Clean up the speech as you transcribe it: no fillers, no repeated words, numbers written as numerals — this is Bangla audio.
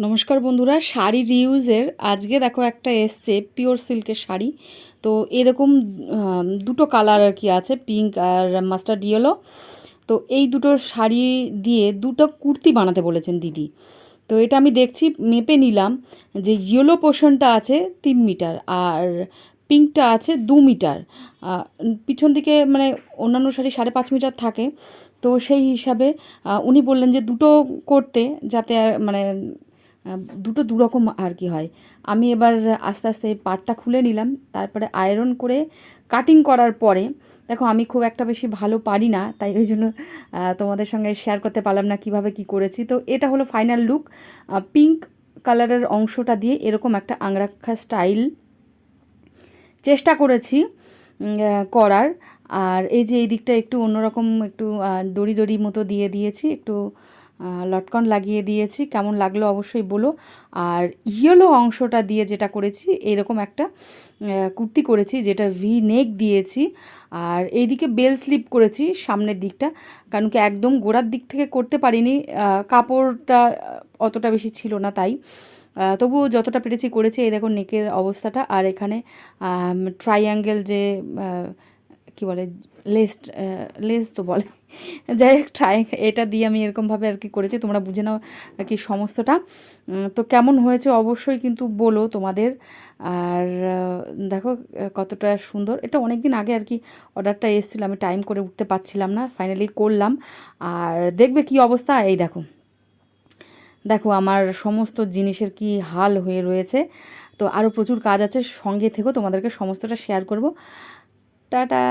নমস্কার বন্ধুরা, শাড়ি রিউজের আজকে দেখো একটা এসছে পিওর সিল্কের শাড়ি। তো এরকম দুটো কালার আর কি আছে, পিঙ্ক আর মাস্টার্ড ইয়েলো। তো এই দুটো শাড়ি দিয়ে দুটো কুর্তি বানাতে বলেছেন দিদি। তো এটা আমি দেখছি, মেপে নিলাম যে ইয়েলো পোর্শনটা আছে 3 মিটার আর পিঙ্কটা আছে 2 মিটার। পিছন দিকে মানে অন্যান্য শাড়ি 5.5 মিটার থাকে। তো সেই হিসাবে উনি বললেন যে দুটো করতে, যাতে মানে দুটো দুরকম আর কি হয়। আমি এবার আস্তে আস্তে পাটটা খুলে নিলাম, তারপরে আয়রন করে কাটিং করার পরে দেখো আমি খুব একটা বেশি ভালো পারি না, তাই ওই জন্য তোমাদের সঙ্গে শেয়ার করতে পারলাম না কিভাবে কি করেছি। তো এটা হলো ফাইনাল লুক। পিঙ্ক কালারের অংশটা দিয়ে এরকম একটা আংরাখা স্টাইল চেষ্টা করেছি করার। আর এই যে এই দিকটা একটু অন্যরকম, একটু দড়ি দড়ি মতো দিয়ে দিয়েছি, একটু লটকন লাগিয়ে দিয়েছি। কেমন লাগলো অবশ্যই বলো। আর ইয়েলো অংশটা দিয়ে যেটা করেছি, এরকম একটা কুর্তি করেছি যেটা ভি নেক দিয়েছি। আর এইদিকে বেল স্লিপ করেছি সামনের দিকটা, কারণ কি একদম গোড়ার দিক থেকে করতে পারিনি, কাপড়টা অতটা বেশি ছিল না, তাই তবুও যতটা পেরেছি করেছি। এই দেখো নেকের অবস্থাটা, আর এখানে ট্রাইঅ্যাঙ্গেল যে কি বলে, লেস, লেস তো বলে, যাই হোক এটা দিয়ে আমি এরকমভাবে আর কি করেছি, তোমরা বুঝে নাও আর কি সমস্তটা। তো কেমন হয়েছে অবশ্যই কিন্তু বলো তোমাদের। আর দেখো কতটা সুন্দর। এটা অনেক দিন আগে আর কি অর্ডারটা এসেছিলো, আমি টাইম করে উঠতে পারছিলাম না, ফাইনালি করলাম। আর দেখবে কি অবস্থা। এই দেখো দেখো আমার সমস্ত জিনিসের কি হাল হয়ে রয়েছে। তো আরও প্রচুর কাজ আছে, সঙ্গে থেকেও তোমাদেরকে সমস্তটা শেয়ার করব। টাটা।